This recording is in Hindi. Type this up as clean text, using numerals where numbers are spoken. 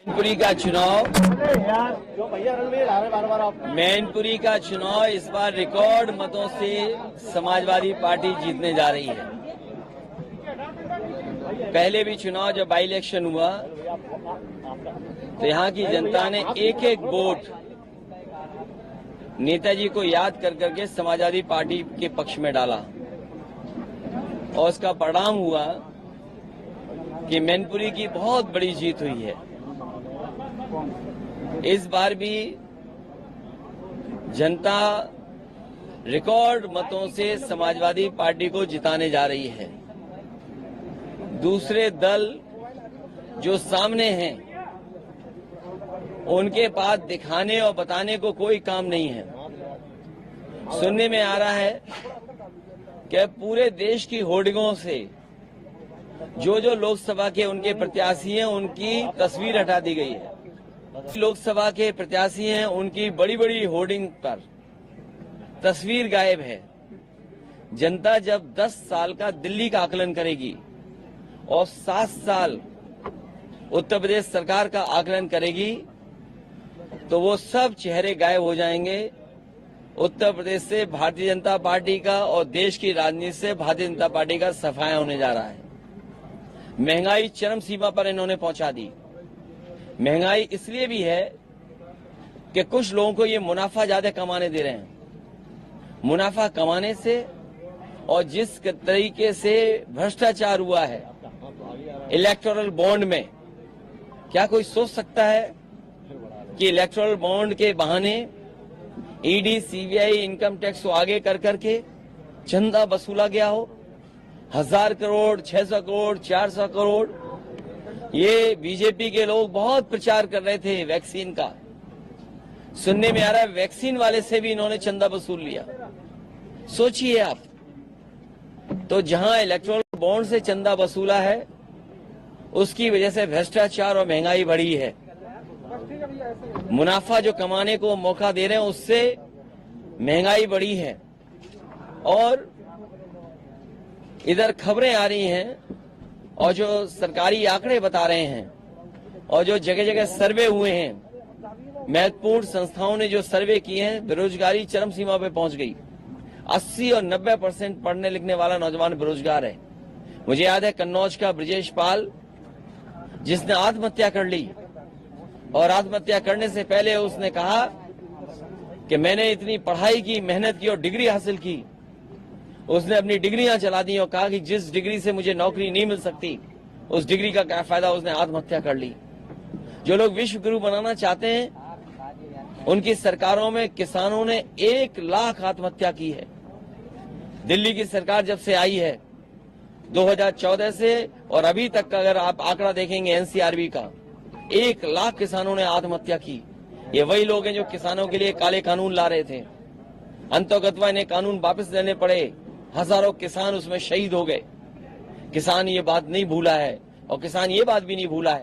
मैनपुरी का चुनाव इस बार रिकॉर्ड मतों से समाजवादी पार्टी जीतने जा रही है। पहले भी चुनाव जब बाई इलेक्शन हुआ तो यहाँ की जनता ने एक एक वोट नेताजी को याद कर करके समाजवादी पार्टी के पक्ष में डाला और उसका परिणाम हुआ कि मैनपुरी की बहुत बड़ी जीत हुई है। इस बार भी जनता रिकॉर्ड मतों से समाजवादी पार्टी को जिताने जा रही है। दूसरे दल जो सामने हैं उनके पास दिखाने और बताने को कोई काम नहीं है। सुनने में आ रहा है कि पूरे देश की होर्डिंगों से जो जो लोकसभा के उनके प्रत्याशी हैं उनकी तस्वीर हटा दी गई है। लोकसभा के प्रत्याशी हैं उनकी बड़ी बड़ी होर्डिंग पर तस्वीर गायब है। जनता जब 10 साल का दिल्ली का आकलन करेगी और 7 साल उत्तर प्रदेश सरकार का आकलन करेगी तो वो सब चेहरे गायब हो जाएंगे। उत्तर प्रदेश से भारतीय जनता पार्टी का और देश की राजनीति से भारतीय जनता पार्टी का सफाया होने जा रहा है। महंगाई चरम सीमा पर इन्होंने पहुंचा दी। महंगाई इसलिए भी है कि कुछ लोगों को ये मुनाफा ज्यादा कमाने दे रहे हैं। मुनाफा कमाने से और जिस तरीके से भ्रष्टाचार हुआ है इलेक्टोरल बॉन्ड में, क्या कोई सोच सकता है कि इलेक्टोरल बॉन्ड के बहाने ईडी, सीबीआई, इनकम टैक्स को आगे कर करके चंदा वसूला गया हो? 1000 करोड़, 600 करोड़, 400 करोड़। ये बीजेपी के लोग बहुत प्रचार कर रहे थे वैक्सीन का। सुनने में आ रहा है वैक्सीन वाले से भी इन्होंने चंदा वसूल लिया। सोचिए आप, तो जहां इलेक्टोरल बॉन्ड से चंदा वसूला है उसकी वजह से भ्रष्टाचार और महंगाई बढ़ी है। मुनाफा जो कमाने को मौका दे रहे हैं उससे महंगाई बढ़ी है। और इधर खबरें आ रही हैं और जो सरकारी आंकड़े बता रहे हैं और जो जगह जगह सर्वे हुए हैं, महत्वपूर्ण संस्थाओं ने जो सर्वे किए हैं, बेरोजगारी चरम सीमा पे पहुंच गई। 80 और 90% पढ़ने लिखने वाला नौजवान बेरोजगार है। मुझे याद है कन्नौज का ब्रजेश पाल जिसने आत्महत्या कर ली और आत्महत्या करने से पहले उसने कहा कि मैंने इतनी पढ़ाई की, मेहनत की और डिग्री हासिल की। उसने अपनी डिग्रियां चला दी और कहा कि जिस डिग्री से मुझे नौकरी नहीं मिल सकती उस डिग्री का क्या फायदा, उसने आत्महत्या कर ली। जो लोग विश्व गुरु बनाना चाहते हैं उनकी सरकारों में किसानों ने 1 लाख आत्महत्या की है। दिल्ली की सरकार जब से आई है 2014 से और अभी तक का अगर आप आंकड़ा देखेंगे एनसीआरबी का, 1 लाख किसानों ने आत्महत्या की। ये वही लोग हैं जो किसानों के लिए काले कानून ला रहे थे। अंतोगत्वा इन्हें कानून वापस लेने पड़े। हजारों किसान उसमें शहीद हो गए। किसान ये बात नहीं भूला है और किसान ये बात भी नहीं भूला है